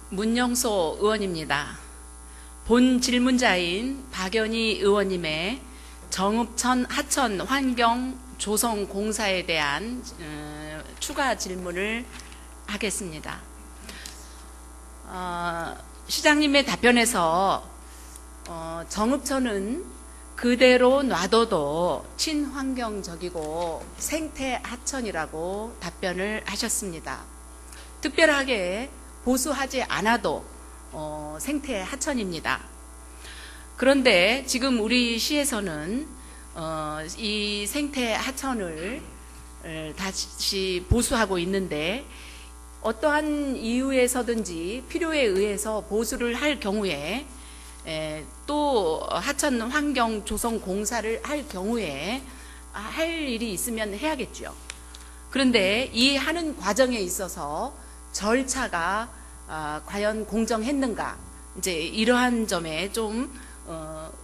문영소 의원입니다. 본 질문자인 박연희 의원님의 정읍천 하천 환경 조성 공사에 대한 추가 질문을 하겠습니다. 시장님의 답변에서 정읍천은 그대로 놔둬도 친환경적이고 생태 하천이라고 답변을 하셨습니다. 특별하게 보수하지 않아도 생태 하천입니다. 그런데 지금 우리 시에서는 이 생태 하천을 다시 보수하고 있는데, 어떠한 이유에서든지 필요에 의해서 보수를 할 경우에 또 하천 환경 조성 공사를 할 경우에 할 일이 있으면 해야겠죠. 그런데 이 하는 과정에 있어서 절차가 과연 공정했는가, 이제 이러한 점에 좀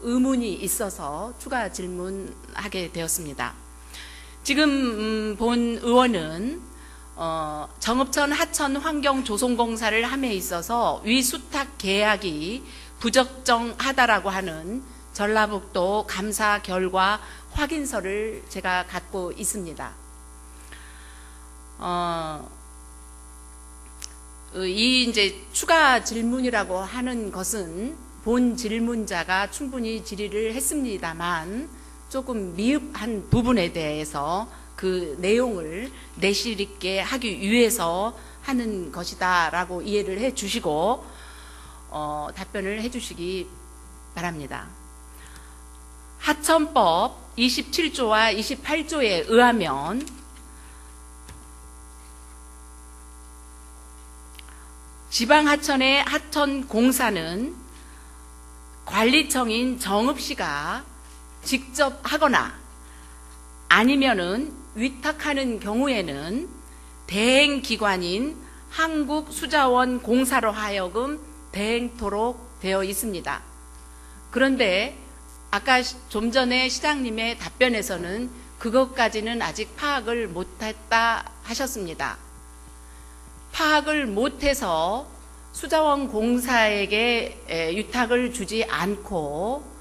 의문이 있어서 추가 질문하게 되었습니다. 지금 본 의원은 정읍천 하천 환경 조성 공사를 함에 있어서 위수탁 계약이 부적정하다라고 하는 전라북도 감사 결과 확인서를 제가 갖고 있습니다. 이 이제 추가 질문이라고 하는 것은 본 질문자가 충분히 질의를 했습니다만 조금 미흡한 부분에 대해서 그 내용을 내실 있게 하기 위해서 하는 것이다라고 이해를 해 주시고 답변을 해 주시기 바랍니다. 하천법 27조와 28조에 의하면 지방하천의 하천 공사는 관리청인 정읍시가 직접 하거나 아니면은 위탁하는 경우에는 대행기관인 한국수자원공사로 하여금 대행토록 되어 있습니다. 그런데 아까 좀 전에 시장님의 답변에서는 그것까지는 아직 파악을 못했다 하셨습니다. 파악을 못해서 수자원공사에게 위탁을 주지 않고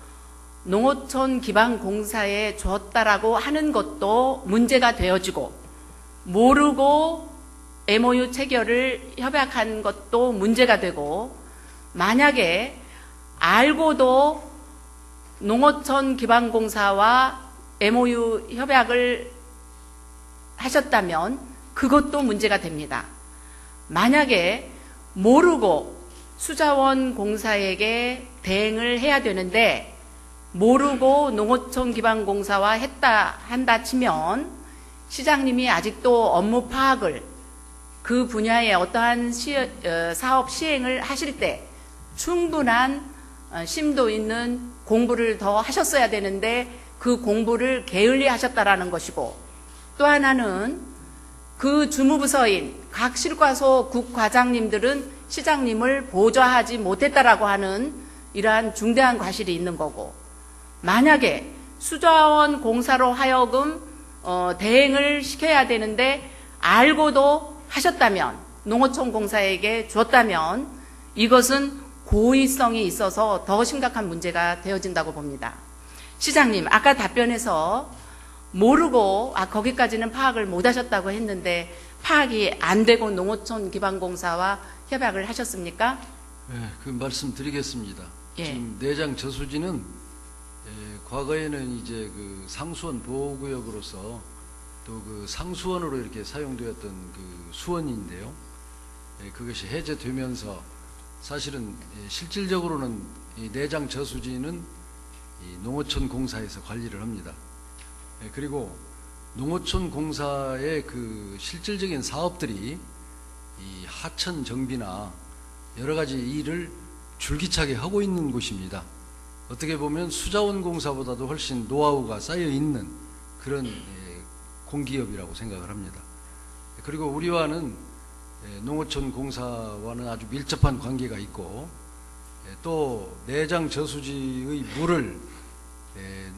농어촌 기반공사에 줬다라고 하는 것도 문제가 되어지고, 모르고 MOU 체결을 협약한 것도 문제가 되고, 만약에 알고도 농어촌 기반공사와 MOU 협약을 하셨다면 그것도 문제가 됩니다. 만약에 모르고 수자원 공사에게 대행을 해야 되는데 모르고 농어촌 기반공사와 한다 치면 시장님이 아직도 업무 파악을, 그 분야의 어떠한 사업 시행을 하실 때 충분한 심도 있는 공부를 더 하셨어야 되는데 그 공부를 게을리 하셨다라는 것이고, 또 하나는 그 주무부서인 각 실과소 국과장님들은 시장님을 보좌하지 못했다라고 하는 이러한 중대한 과실이 있는 거고, 만약에 수자원 공사로 하여금 대행을 시켜야 되는데 알고도 하셨다면, 농어촌 공사에게 줬다면 이것은 고의성이 있어서 더 심각한 문제가 되어진다고 봅니다. 시장님, 아까 답변에서 모르고 거기까지는 파악을 못 하셨다고 했는데 파악이 안 되고 농어촌 기반공사와 협약을 하셨습니까? 네, 그 말씀 드리겠습니다. 예. 지금 내장 저수지는 과거에는 이제 그 상수원 보호구역으로서 또 그 상수원으로 이렇게 사용되었던 그 수원인데요. 그것이 해제되면서 사실은 실질적으로는 이 내장 저수지는 이 농어촌 공사에서 관리를 합니다. 그리고 농어촌 공사의 그 실질적인 사업들이 이 하천 정비나 여러 가지 일을 줄기차게 하고 있는 곳입니다. 어떻게 보면 수자원 공사보다도 훨씬 노하우가 쌓여 있는 그런 공기업이라고 생각을 합니다. 그리고 우리와는 농어촌 공사와는 아주 밀접한 관계가 있고, 또 내장 저수지의 물을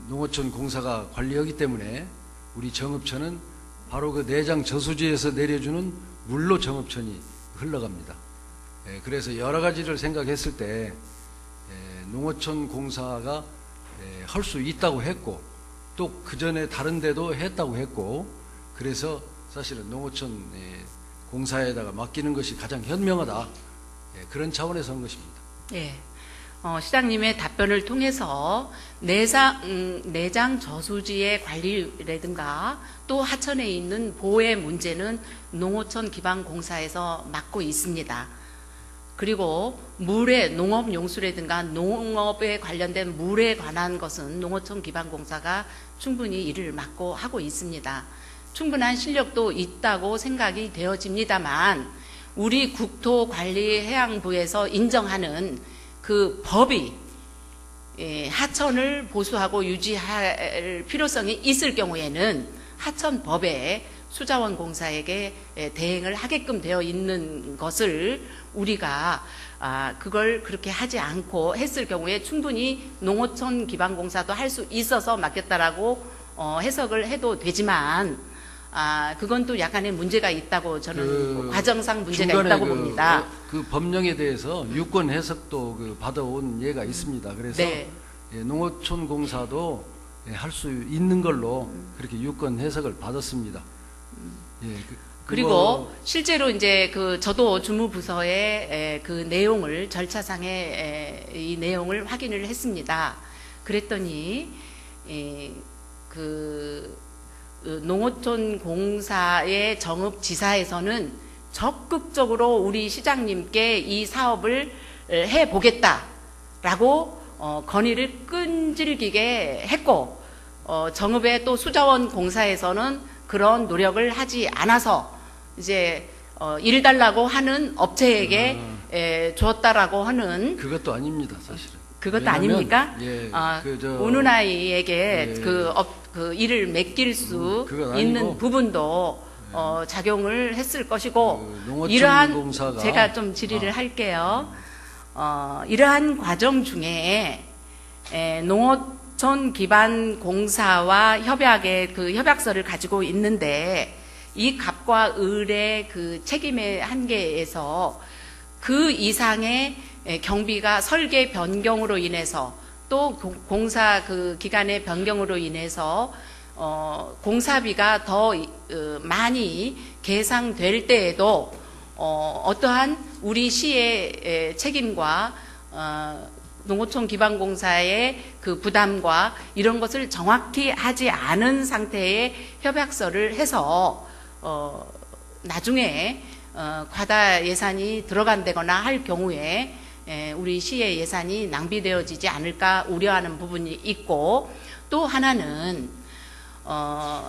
농어촌 공사가 관리하기 때문에 우리 정읍천은 바로 그 내장 저수지에서 내려주는 물로 정읍천이 흘러갑니다. 그래서 여러 가지를 생각했을 때 농어촌 공사가 할 수 있다고 했고 또 그 전에 다른 데도 했다고 했고 그래서 사실은 농어촌 공사에다가 맡기는 것이 가장 현명하다 그런 차원에서 한 것입니다. 예. 시장님의 답변을 통해서 내장 저수지의 관리라든가 또 하천에 있는 보호의 문제는 농어촌 기반공사에서 맡고 있습니다. 그리고 물의 농업용수라든가 농업에 관련된 물에 관한 것은 농어촌 기반공사가 충분히 일을 맡고 하고 있습니다. 충분한 실력도 있다고 생각이 되어집니다만 우리 국토관리해양부에서 인정하는 그 법이 하천을 보수하고 유지할 필요성이 있을 경우에는 하천법에 수자원공사에게 대행을 하게끔 되어 있는 것을 우리가 그걸 그렇게 하지 않고 했을 경우에 충분히 농어촌 기반공사도 할 수 있어서 맡겼다라고 해석을 해도 되지만 그건 또 약간의 문제가 있다고 저는 과정상 문제가 있다고 봅니다. 그 법령에 대해서 유권 해석도 받아온 예가 있습니다. 그래서 네. 농어촌 공사도 할 수 있는 걸로 그렇게 유권 해석을 받았습니다. 그리고 실제로 이제 저도 주무부서의 그 내용을 절차상의 이 내용을 확인을 했습니다. 그랬더니 농어촌 공사의 정읍지사에서는 적극적으로 우리 시장님께 이 사업을 해 보겠다라고 건의를 끈질기게 했고 정읍의 또 수자원 공사에서는 그런 노력을 하지 않아서 이제 일 달라고 하는 업체에게 주었다라고 하는 그것도 아닙니다, 사실은. 그것도 왜냐하면, 아닙니까? 우는 아이에게 그 일을 맡길 수 있는 부분도 작용을 했을 것이고 이러한 공사가, 제가 좀 질의를 할게요. 이러한 과정 중에 농어촌 기반 공사와 협약의 그 협약서를 가지고 있는데 이 갑과 을의 그 책임의 한계에서 그 이상의 경비가 설계 변경으로 인해서 또 공사 그 기간의 변경으로 인해서 공사비가 더 많이 계상될 때에도 어떠한 우리 시의 책임과 농어촌 기반공사의 그 부담과 이런 것을 정확히 하지 않은 상태의 협약서를 해서 나중에 과다 예산이 들어간다거나 할 경우에 우리 시의 예산이 낭비되어지지 않을까 우려하는 부분이 있고 또 하나는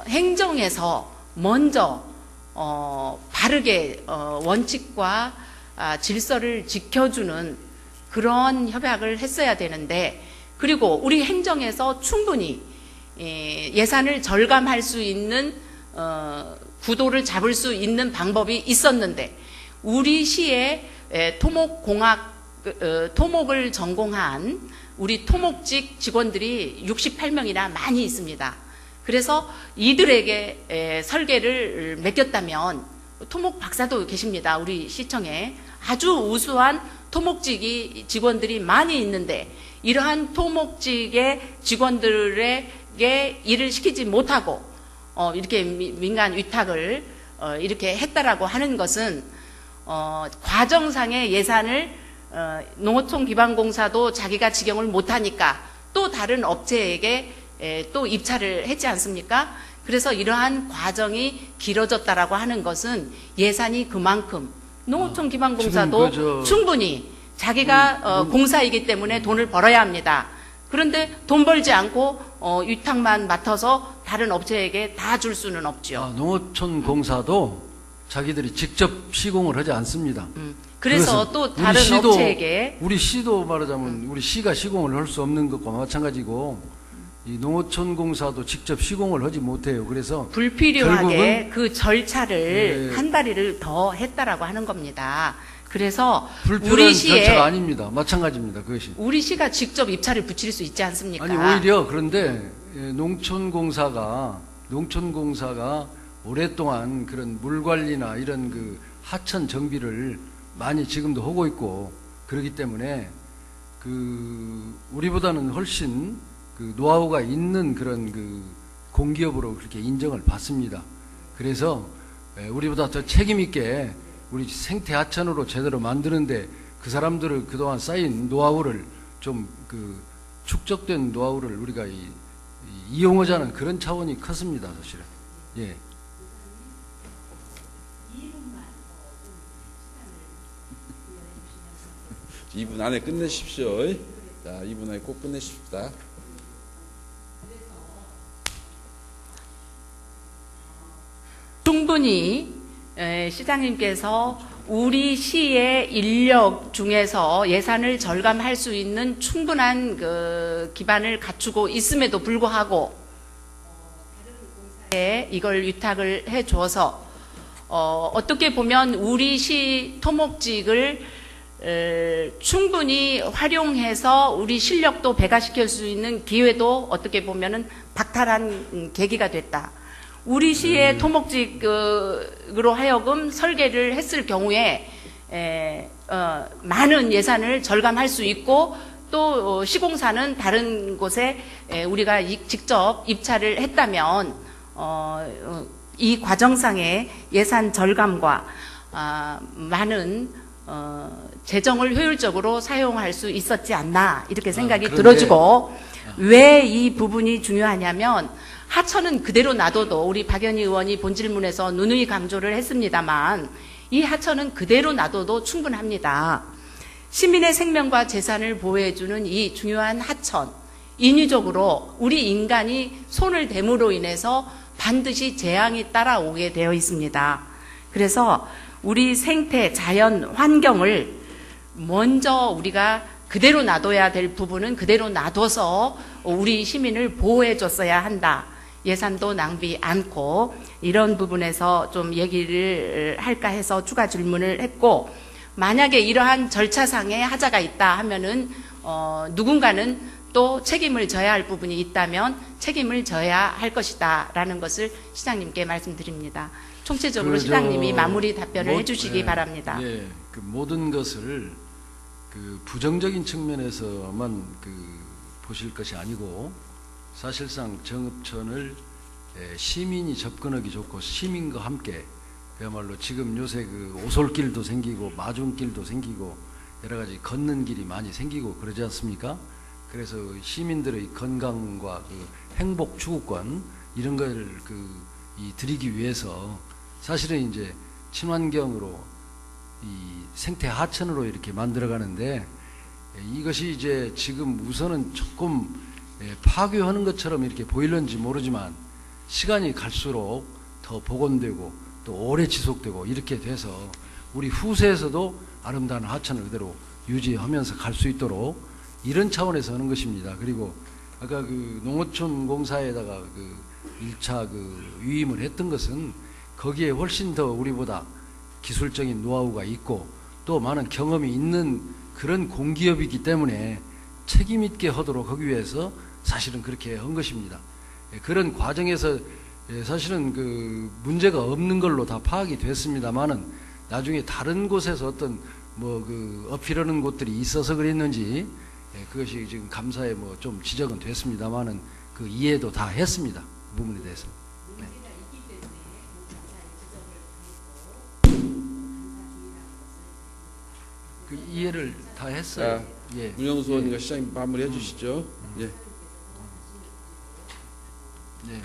행정에서 먼저 바르게 원칙과 질서를 지켜주는 그런 협약을 했어야 되는데 그리고 우리 행정에서 충분히 예산을 절감할 수 있는 구도를 잡을 수 있는 방법이 있었는데 우리 시의 토목을 전공한 우리 토목직 직원들이 68명이나 많이 있습니다. 그래서 이들에게 설계를 맡겼다면 토목 박사도 계십니다. 우리 시청에 아주 우수한 토목직 직원들이 많이 있는데 이러한 토목직의 직원들에게 일을 시키지 못하고 이렇게 민간 위탁을 이렇게 했다라고 하는 것은 과정상의 예산을 농어촌 기반공사도 자기가 직영을 못하니까 또 다른 업체에게 또 입찰을 했지 않습니까? 그래서 이러한 과정이 길어졌다라고 하는 것은 예산이 그만큼 농어촌 기반공사도 충분히 자기가 공사이기 때문에 돈을 벌어야 합니다. 그런데 돈 벌지 않고 위탁만 맡아서 다른 업체에게 다 줄 수는 없죠. 농어촌 공사도 자기들이 직접 시공을 하지 않습니다. 그래서 또 다른 업체에게 우리 시도 말하자면 우리 시가 시공을 할 수 없는 것과 마찬가지고 이 농어촌 공사도 직접 시공을 하지 못해요. 그래서 불필요하게 그 절차를 한 다리를 더 했다라고 하는 겁니다. 그래서 불필요한 절차가 아닙니다. 마찬가지입니다. 그것이 우리 시가 직접 입찰을 붙일 수 있지 않습니까? 아니 오히려 그런데 농촌공사가 오랫동안 그런 물 관리나 이런 그 하천 정비를 많이 지금도 하고 있고 그렇기 때문에 우리보다는 훨씬 노하우가 있는 그런 공기업으로 그렇게 인정을 받습니다. 그래서 우리보다 더 책임 있게 우리 생태 하천으로 제대로 만드는데 그 사람들을 그동안 쌓인 노하우를 좀 축적된 노하우를 우리가 이용하자는 그런 차원이 컸습니다, 사실은. 예. 2분 안에 끝내십시오. 자, 2분 안에 꼭 끝내십시다. 충분히 시장님께서 우리 시의 인력 중에서 예산을 절감할 수 있는 충분한 기반을 갖추고 있음에도 불구하고 이걸 위탁을 해 주어서 어떻게 보면 우리 시 토목직을 충분히 활용해서 우리 실력도 배가시킬 수 있는 기회도 어떻게 보면은 박탈한 계기가 됐다. 우리 시의 토목직으로 하여금 설계를 했을 경우에 많은 예산을 절감할 수 있고 또 시공사는 다른 곳에 우리가 직접 입찰을 했다면 이 과정상의 예산 절감과 많은 재정을 효율적으로 사용할 수 있었지 않나 이렇게 생각이 들어지고 왜 이 부분이 중요하냐면 하천은 그대로 놔둬도 우리 박연희 의원이 본질문에서 누누이 강조를 했습니다만 이 하천은 그대로 놔둬도 충분합니다. 시민의 생명과 재산을 보호해주는 이 중요한 하천, 인위적으로 우리 인간이 손을 댐으로 인해서 반드시 재앙이 따라오게 되어 있습니다. 그래서 우리 생태, 자연, 환경을 먼저 우리가 그대로 놔둬야 될 부분은 그대로 놔둬서 우리 시민을 보호해 줬어야 한다. 예산도 낭비 않고 이런 부분에서 좀 얘기를 할까 해서 추가 질문을 했고 만약에 이러한 절차상의 하자가 있다 하면은 누군가는 또 책임을 져야 할 부분이 있다면 책임을 져야 할 것이다 라는 것을 시장님께 말씀드립니다. 총체적으로 시장님이 마무리 답변을 해주시기 바랍니다. 예, 모든 것을 부정적인 측면에서만 보실 것이 아니고 사실상 정읍천을 시민이 접근하기 좋고 시민과 함께 그야말로 지금 요새 오솔길도 생기고 마중길도 생기고 여러 가지 걷는 길이 많이 생기고 그러지 않습니까? 그래서 시민들의 건강과 행복 추구권 이런 걸 드리기 위해서 사실은 이제 친환경으로 이 생태 하천으로 이렇게 만들어 가는데 이것이 이제 지금 우선은 조금 파괴하는 것처럼 이렇게 보일는지 모르지만 시간이 갈수록 더 복원되고 또 오래 지속되고 이렇게 돼서 우리 후세에서도 아름다운 하천을 그대로 유지하면서 갈 수 있도록 이런 차원에서 하는 것입니다. 그리고 아까 농어촌 공사에다가 1차 위임을 했던 것은 거기에 훨씬 더 우리보다 기술적인 노하우가 있고 또 많은 경험이 있는 그런 공기업이기 때문에 책임 있게 하도록 하기 위해서 사실은 그렇게 한 것입니다. 그런 과정에서 사실은 문제가 없는 걸로 다 파악이 됐습니다만은 나중에 다른 곳에서 어떤 어필하는 곳들이 있어서 그랬는지 그것이 지금 감사에 좀 지적은 됐습니다만은 이해도 다 했습니다. 그 부분에 대해서. 네. 이해를 다 했어요. 예. 문영수 의원님과 시장님 마무리해 주시죠. 예. 네.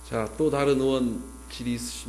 자, 또 다른 의원 질의 있으십니까?